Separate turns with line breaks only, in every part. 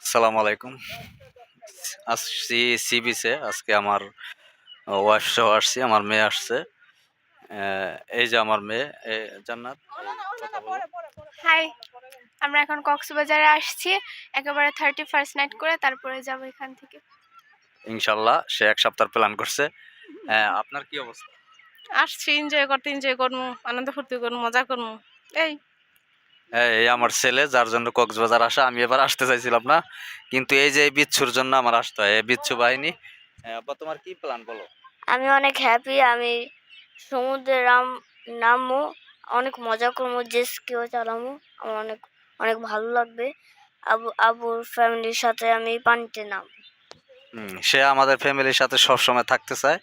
আসসালামু আলাইকুম। আসছি সি বিচে। আজকে আমার ওয়াইফ সহ আসছি। আমার মেয়ে আসছে। এই যে আমার মেয়ে জান্নাত, এই কথা বলো।
হাই, আমরা এখন কক্সবাজারে আসছি। একেবারে 31st নাইট করে তারপরে যাব এখান থেকে।
ইনশাল্লাহ সে ১ সপ্তাহের প্ল্যান করছে। আপনার কি অবস্থা?
আসছি এনজয় করতে, এনজয় করবো, আনন্দ ফুর্তি করবো, মজা করবো। এই
এই আমার ছেলে যার জন্য কক্সবাজার আসা। আমি এবার আসতে চাইছিলাম না। কিন্তু এই যে এই বিচ্ছুর জন্য আমার আসতে হয়। এই বিচ্ছু বাহিনী। আব্বা তোমার কি প্ল্যান বলো?
আমি অনেক হ্যাপি। আমি সমুদ্রে নামবো, অনেক মজা করবো, জেটস্কিও চালাবো। আমার অনেক অনেক ভালো লাগবে। আবুর ফ্যামিলির সাথে আমি পানিতে নামবো।
সে আমাদের ফ্যামিলির সাথে সবসময় থাকতে চায়।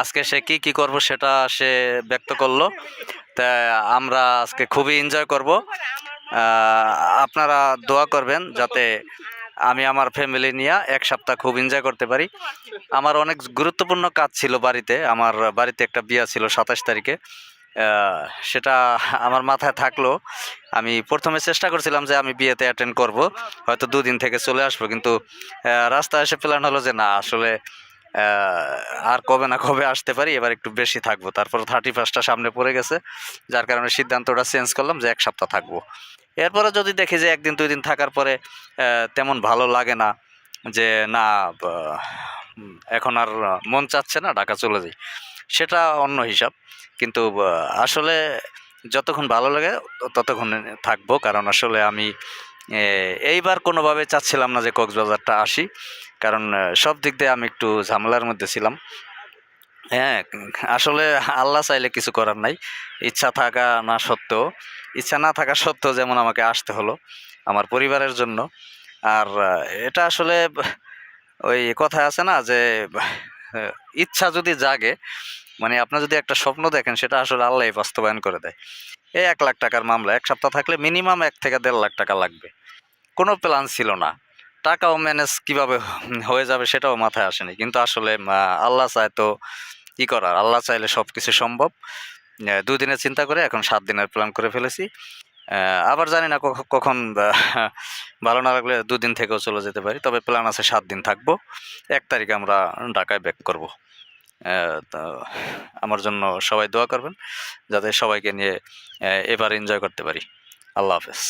আজকে সে কি কি করব সেটা সে ব্যক্ত করলো। তা আমরা আজকে খুবই এনজয় করব। আপনারা দোয়া করবেন যাতে আমি আমার ফ্যামিলি নিয়ে ১ সপ্তাহ খুব এনজয় করতে পারি। আমার অনেক গুরুত্বপূর্ণ কাজ ছিল বাড়িতে। আমার বাড়িতে একটা বিয়া ছিল ২৭ তারিখে। সেটা আমার মাথায় থাকলো। আমি প্রথমে চেষ্টা করছিলাম যে আমি বিয়েতে অ্যাটেন্ড করব, হয়তো ২ দিন থেকে চলে আসবো। কিন্তু রাস্তায় এসে প্ল্যান হলো যে না, আসলে আর কবে না কবে আসতে পারি, এবার একটু বেশি থাকবো। তারপর 31টা সামনে পড়ে গেছে, যার কারণে সিদ্ধান্তটা চেঞ্জ করলাম যে ১ সপ্তাহ থাকবো। এরপরে যদি দেখি যে ১ দিন ২ দিন থাকার পরে তেমন ভালো লাগে না, যে না এখন আর মন চাচ্ছে না, ঢাকা চলে যাই, সেটা অন্য হিসাব। কিন্তু আসলে যতক্ষণ ভালো লাগে ততক্ষণ থাকবো। কারণ আসলে আমি এইবার কোনোভাবে চাচ্ছিলাম না যে কক্সবাজারটা আসি। কারণ সব দিক দিয়ে আমি একটু ঝামেলার মধ্যে ছিলাম। হ্যাঁ, আসলে আল্লাহ চাইলে কিছু করার নাই। ইচ্ছা থাকা না সত্ত্বেও, ইচ্ছা না থাকা সত্ত্বেও যেমন আমাকে আসতে হলো আমার পরিবারের জন্য। আর এটা আসলে ওই কথায় আছে না যে আহ, ইচ্ছা যদি জাগে, মানে আপনার যদি একটা স্বপ্ন দেখেন, সেটা আসলে আল্লাহই বাস্তবায়ন করে দেয়। এই ১ লাখ টাকার মামলা ১ সপ্তাহ থাকলে মিনিমাম ১ থেকে ১.৫ লাখ টাকা লাগবে। কোনো প্ল্যান ছিল না। টাকাও ম্যানেজ কিভাবে হয়ে যাবে সেটাও মাথায় আসেনি। কিন্তু আসলে আল্লাহ চায় তো কি করার? আল্লাহ চাইলে সবকিছু সম্ভব। ২ দিনের চিন্তা করে এখন ৭ দিনের প্ল্যান করে ফেলেছি। আবার জানি না কখন ভালো না লাগলে ২ দিন থেকেও চলে যেতে পারি। তবে প্ল্যান আছে ৭ দিন থাকবো। ১ তারিখে আমরা ঢাকায় ব্যাক করব। তো আমার জন্য সবাই দোয়া করবেন যাতে সবাইকে নিয়ে এবার এনজয় করতে পারি। আল্লাহ হাফেজ।